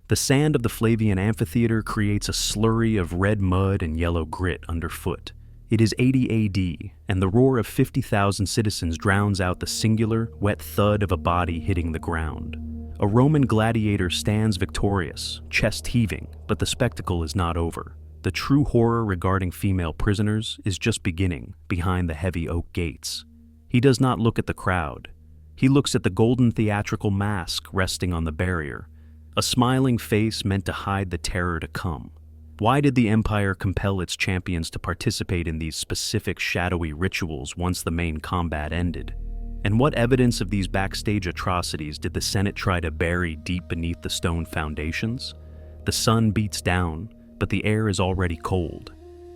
The sand of the Flavian Amphitheatre creates a slurry of red mud and yellow grit underfoot. It is 80 AD, and the roar of 50,000 citizens drowns out the singular, wet thud of a body hitting the ground. A Roman gladiator stands victorious, chest heaving, but the spectacle is not over. The true horror regarding female prisoners is just beginning behind the heavy oak gates. He does not look at the crowd. He looks at the Golden Theatrical Mask resting on the barrier, a smiling face meant to hide the terror to come. Why did the Empire compel its champions to participate in these specific shadowy rituals once the main combat ended? And what evidence of these backstage atrocities did the Senate try to bury deep beneath the stone foundations? The sun beats down, but the air is already cold.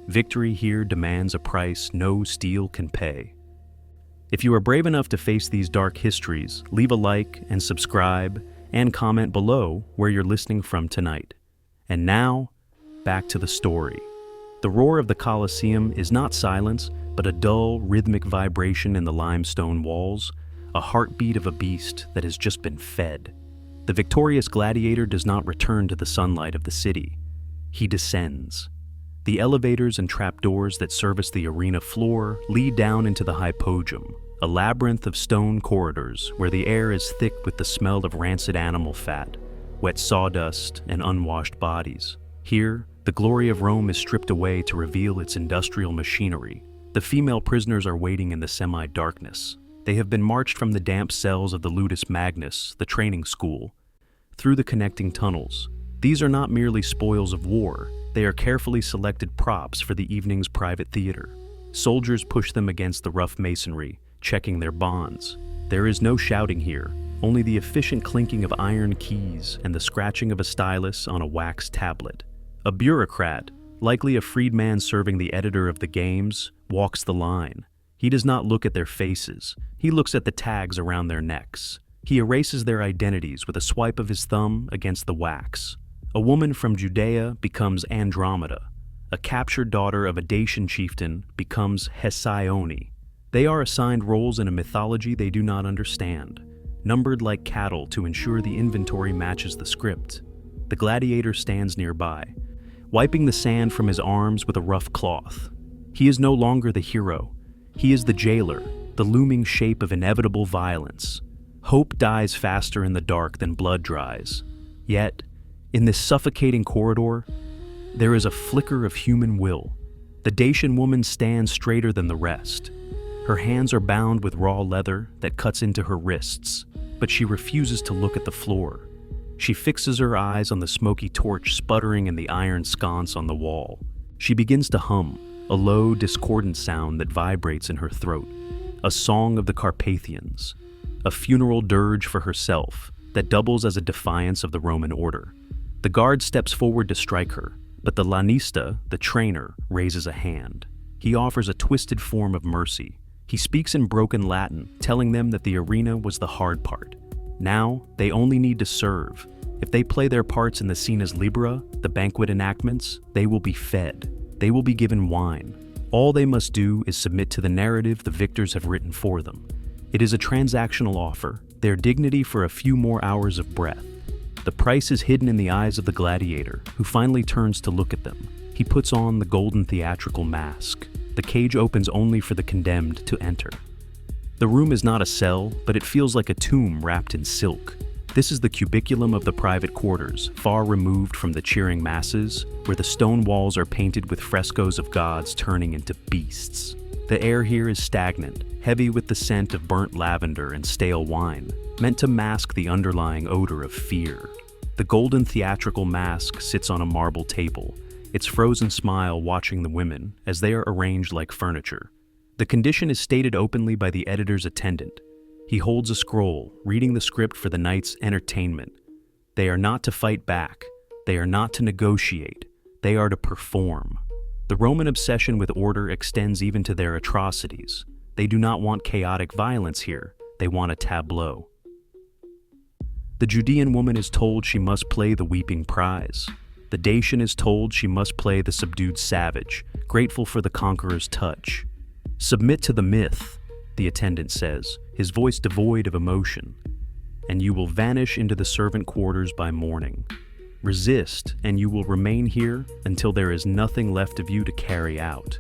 Victory here demands a price no steel can pay. If you are brave enough to face these dark histories, leave a like and subscribe and comment below where you're listening from tonight. And now, back to the story. The roar of the Colosseum is not silence, but a dull, rhythmic vibration in the limestone walls, a heartbeat of a beast that has just been fed. The victorious gladiator does not return to the sunlight of the city. He descends. The elevators and trapdoors that service the arena floor lead down into the hypogeum, a labyrinth of stone corridors where the air is thick with the smell of rancid animal fat, wet sawdust, and unwashed bodies. Here, the glory of Rome is stripped away to reveal its industrial machinery. The female prisoners are waiting in the semi-darkness. They have been marched from the damp cells of the Ludus Magnus, the training school, through the connecting tunnels. These are not merely spoils of war. They are carefully selected props for the evening's private theater. Soldiers push them against the rough masonry, checking their bonds. There is no shouting here, only the efficient clinking of iron keys and the scratching of a stylus on a wax tablet. A bureaucrat, likely a freedman serving the editor of the games, walks the line. He does not look at their faces. He looks at the tags around their necks. He erases their identities with a swipe of his thumb against the wax. A woman from Judea becomes Andromeda. A captured daughter of a Dacian chieftain becomes Hesione. They are assigned roles in a mythology they do not understand, numbered like cattle to ensure the inventory matches the script. The gladiator stands nearby, wiping the sand from his arms with a rough cloth. He is no longer the hero. He is the jailer, the looming shape of inevitable violence. Hope dies faster in the dark than blood dries. Yet, in this suffocating corridor, there is a flicker of human will. The Dacian woman stands straighter than the rest. Her hands are bound with raw leather that cuts into her wrists, but she refuses to look at the floor. She fixes her eyes on the smoky torch sputtering in the iron sconce on the wall. She begins to hum, a low, discordant sound that vibrates in her throat, a song of the Carpathians, a funeral dirge for herself that doubles as a defiance of the Roman order. The guard steps forward to strike her, but the lanista, the trainer, raises a hand. He offers a twisted form of mercy. He speaks in broken Latin, telling them that the arena was the hard part. Now, they only need to serve. If they play their parts in the scenas libera, the banquet enactments, they will be fed. They will be given wine. All they must do is submit to the narrative the victors have written for them. It is a transactional offer, their dignity for a few more hours of breath. The price is hidden in the eyes of the gladiator, who finally turns to look at them. He puts on the Golden Theatrical Mask. The cage opens only for the condemned to enter. The room is not a cell, but it feels like a tomb wrapped in silk. This is the cubiculum of the private quarters, far removed from the cheering masses, where the stone walls are painted with frescoes of gods turning into beasts. The air here is stagnant, heavy with the scent of burnt lavender and stale wine, meant to mask the underlying odor of fear. The Golden Theatrical Mask sits on a marble table, its frozen smile watching the women as they are arranged like furniture. The condition is stated openly by the editor's attendant. He holds a scroll, reading the script for the night's entertainment. They are not to fight back. They are not to negotiate. They are to perform. The Roman obsession with order extends even to their atrocities. They do not want chaotic violence here. They want a tableau. The Judean woman is told she must play the weeping prize. The Dacian is told she must play the subdued savage, grateful for the conqueror's touch. Submit to the myth, the attendant says, his voice devoid of emotion, and you will vanish into the servant quarters by morning. Resist, and you will remain here until there is nothing left of you to carry out.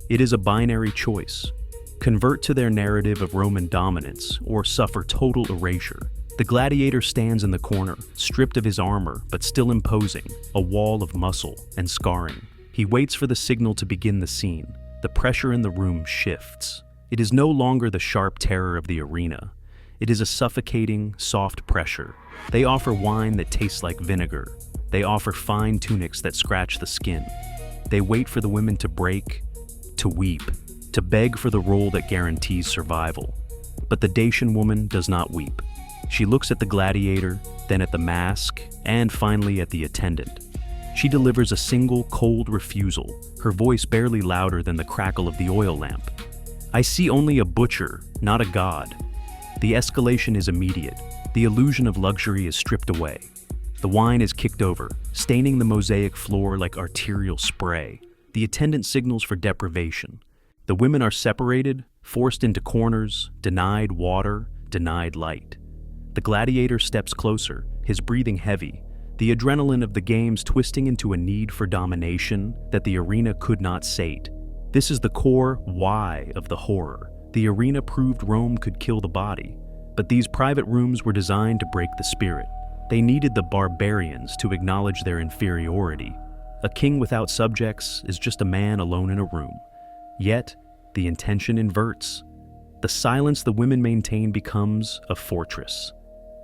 It is a binary choice. Convert to their narrative of Roman dominance, or suffer total erasure. The gladiator stands in the corner, stripped of his armor, but still imposing, a wall of muscle and scarring. He waits for the signal to begin the scene. The pressure in the room shifts. It is no longer the sharp terror of the arena. It is a suffocating, soft pressure. They offer wine that tastes like vinegar. They offer fine tunics that scratch the skin. They wait for the women to break, to weep, to beg for the role that guarantees survival. But the Dacian woman does not weep. She looks at the gladiator, then at the mask, and finally at the attendant. She delivers a single cold refusal, her voice barely louder than the crackle of the oil lamp. I see only a butcher, not a god. The escalation is immediate. The illusion of luxury is stripped away. The wine is kicked over, staining the mosaic floor like arterial spray. The attendant signals for deprivation. The women are separated, forced into corners, denied water, denied light. The gladiator steps closer, his breathing heavy, the adrenaline of the games twisting into a need for domination that the arena could not sate. This is the core why of the horror. The arena proved Rome could kill the body, but these private rooms were designed to break the spirit. They needed the barbarians to acknowledge their inferiority. A king without subjects is just a man alone in a room. Yet, the intention inverts. The silence the women maintain becomes a fortress.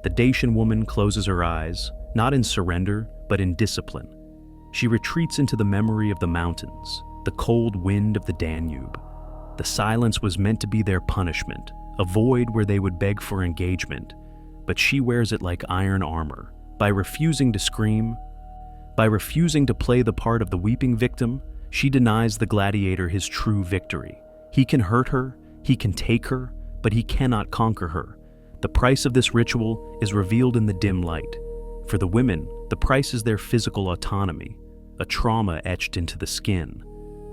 The Dacian woman closes her eyes, not in surrender, but in discipline. She retreats into the memory of the mountains, the cold wind of the Danube. The silence was meant to be their punishment, a void where they would beg for engagement, but she wears it like iron armor. By refusing to scream, by refusing to play the part of the weeping victim, she denies the gladiator his true victory. He can hurt her, he can take her, but he cannot conquer her. The price of this ritual is revealed in the dim light. For the women, the price is their physical autonomy, a trauma etched into the skin.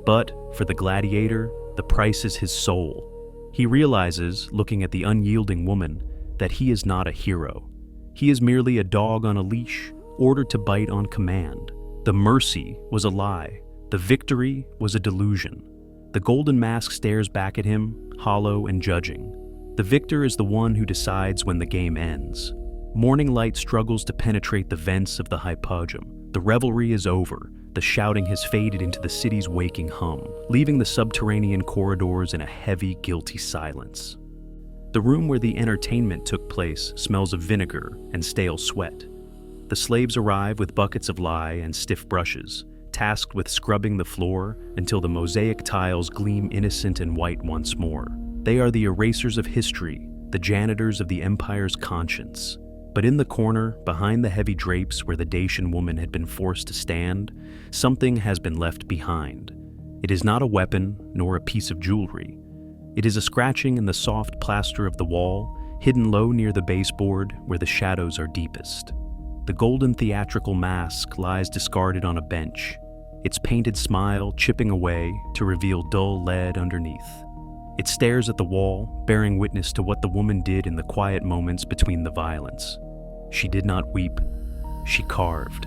But for the gladiator, the price is his soul. He realizes, looking at the unyielding woman, that he is not a hero. He is merely a dog on a leash, ordered to bite on command. The mercy was a lie. The victory was a delusion. The golden mask stares back at him, hollow and judging. The victor is the one who decides when the game ends. Morning light struggles to penetrate the vents of the hypogeum. The revelry is over. The shouting has faded into the city's waking hum, leaving the subterranean corridors in a heavy, guilty silence. The room where the entertainment took place smells of vinegar and stale sweat. The slaves arrive with buckets of lye and stiff brushes, tasked with scrubbing the floor until the mosaic tiles gleam innocent and white once more. They are the erasers of history, the janitors of the empire's conscience. But in the corner, behind the heavy drapes where the Dacian woman had been forced to stand, something has been left behind. It is not a weapon, nor a piece of jewelry. It is a scratching in the soft plaster of the wall, hidden low near the baseboard where the shadows are deepest. The Golden Theatrical Mask lies discarded on a bench, its painted smile chipping away to reveal dull lead underneath. It stares at the wall, bearing witness to what the woman did in the quiet moments between the violence. She did not weep, she carved.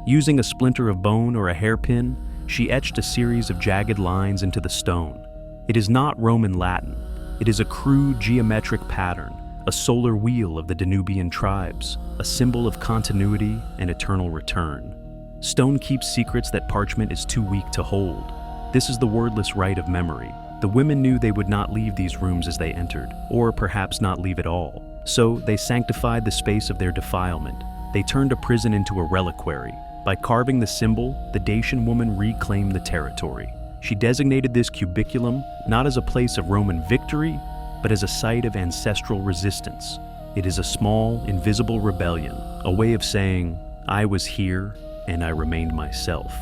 Using a splinter of bone or a hairpin, she etched a series of jagged lines into the stone. It is not Roman Latin. It is a crude geometric pattern, a solar wheel of the Danubian tribes, a symbol of continuity and eternal return. Stone keeps secrets that parchment is too weak to hold. This is the wordless rite of memory. The women knew they would not leave these rooms as they entered, or perhaps not leave at all. So they sanctified the space of their defilement. They turned a prison into a reliquary. By carving the symbol, the Dacian woman reclaimed the territory. She designated this cubiculum not as a place of Roman victory, but as a site of ancestral resistance. It is a small, invisible rebellion, a way of saying, I was here and I remained myself.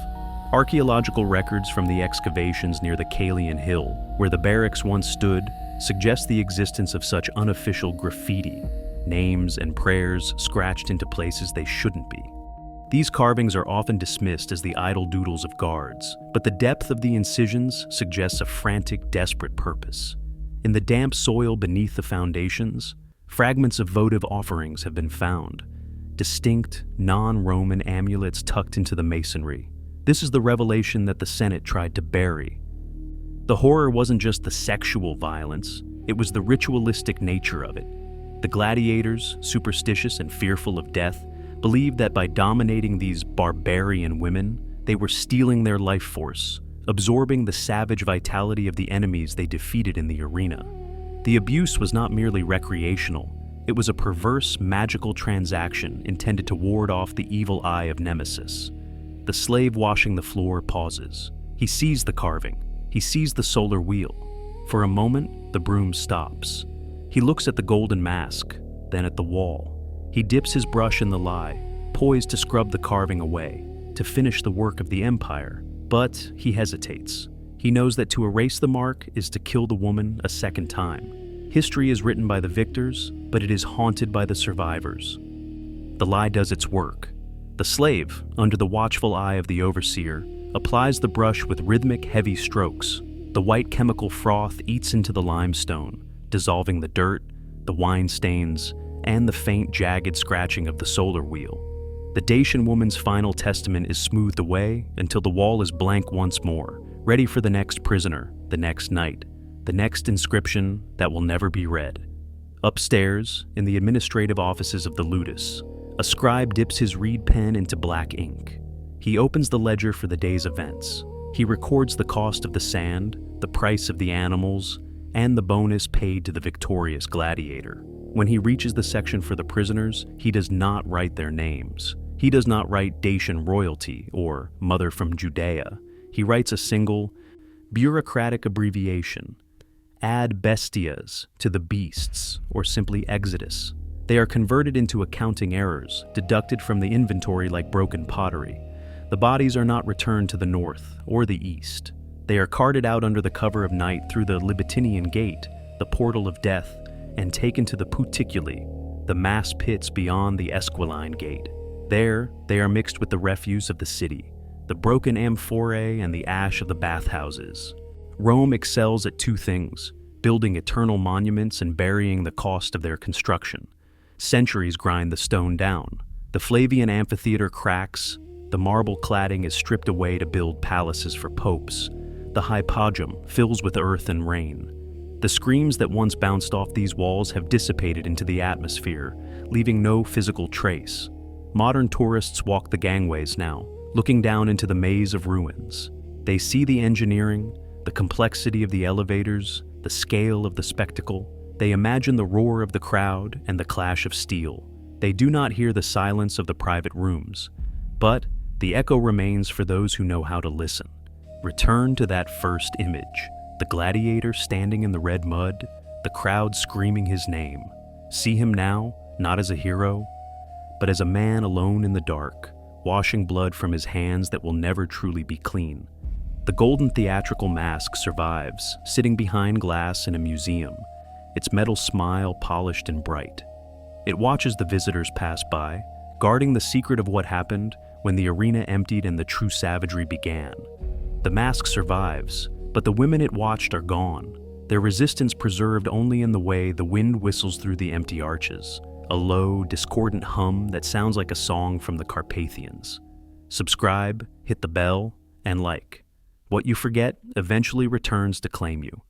Archaeological records from the excavations near the Calian Hill, where the barracks once stood, suggest the existence of such unofficial graffiti, names and prayers scratched into places they shouldn't be. These carvings are often dismissed as the idle doodles of guards, but the depth of the incisions suggests a frantic, desperate purpose. In the damp soil beneath the foundations, fragments of votive offerings have been found. distinct, non-Roman amulets tucked into the masonry. This is the revelation that the Senate tried to bury. The horror wasn't just the sexual violence, it was the ritualistic nature of it. The gladiators, superstitious and fearful of death, believed that by dominating these barbarian women, they were stealing their life force, absorbing the savage vitality of the enemies they defeated in the arena. The abuse was not merely recreational, it was a perverse, magical transaction intended to ward off the evil eye of Nemesis. The slave washing the floor pauses. He sees the carving. He sees the solar wheel. For a moment, the broom stops. He looks at the golden mask, then at the wall. He dips his brush in the lye, poised to scrub the carving away, to finish the work of the empire. But he hesitates. He knows that to erase the mark is to kill the woman a second time. History is written by the victors, but it is haunted by the survivors. The lie does its work. The slave, under the watchful eye of the overseer, applies the brush with rhythmic, heavy strokes. The white chemical froth eats into the limestone, dissolving the dirt, the wine stains, and the faint, jagged scratching of the solar wheel. The Dacian woman's final testament is smoothed away until the wall is blank once more, ready for the next prisoner, the next night, the next inscription that will never be read. Upstairs, in the administrative offices of the Ludus, a scribe dips his reed pen into black ink. He opens the ledger for the day's events. He records the cost of the sand, the price of the animals, and the bonus paid to the victorious gladiator. When he reaches the section for the prisoners, he does not write their names. He does not write Dacian royalty or mother from Judea. He writes a single, bureaucratic abbreviation, ad bestias to the beasts, or simply Exodus. They are converted into accounting errors, deducted from the inventory like broken pottery. The bodies are not returned to the north or the east. They are carted out under the cover of night through the Libetinian gate, the portal of death, and taken to the Puticuli, the mass pits beyond the Esquiline gate. There, they are mixed with the refuse of the city, the broken amphorae and the ash of the bathhouses. Rome excels at two things, building eternal monuments and burying the cost of their construction. Centuries grind the stone down. The Flavian Amphitheatre cracks. The marble cladding is stripped away to build palaces for popes. The hypogeum fills with earth and rain. The screams that once bounced off these walls have dissipated into the atmosphere, leaving no physical trace. Modern tourists walk the gangways now, looking down into the maze of ruins. They see the engineering, the complexity of the elevators, the scale of the spectacle. They imagine the roar of the crowd and the clash of steel. They do not hear the silence of the private rooms, but the echo remains for those who know how to listen. Return to that first image, the gladiator standing in the red mud, the crowd screaming his name. See him now, not as a hero, but as a man alone in the dark, washing blood from his hands that will never truly be clean. The Golden Theatrical Mask survives, sitting behind glass in a museum, its metal smile polished and bright. It watches the visitors pass by, guarding the secret of what happened when the arena emptied and the true savagery began. The mask survives, but the women it watched are gone, their resistance preserved only in the way the wind whistles through the empty arches, a low, discordant hum that sounds like a song from the Carpathians. Subscribe, hit the bell, and like. What you forget eventually returns to claim you.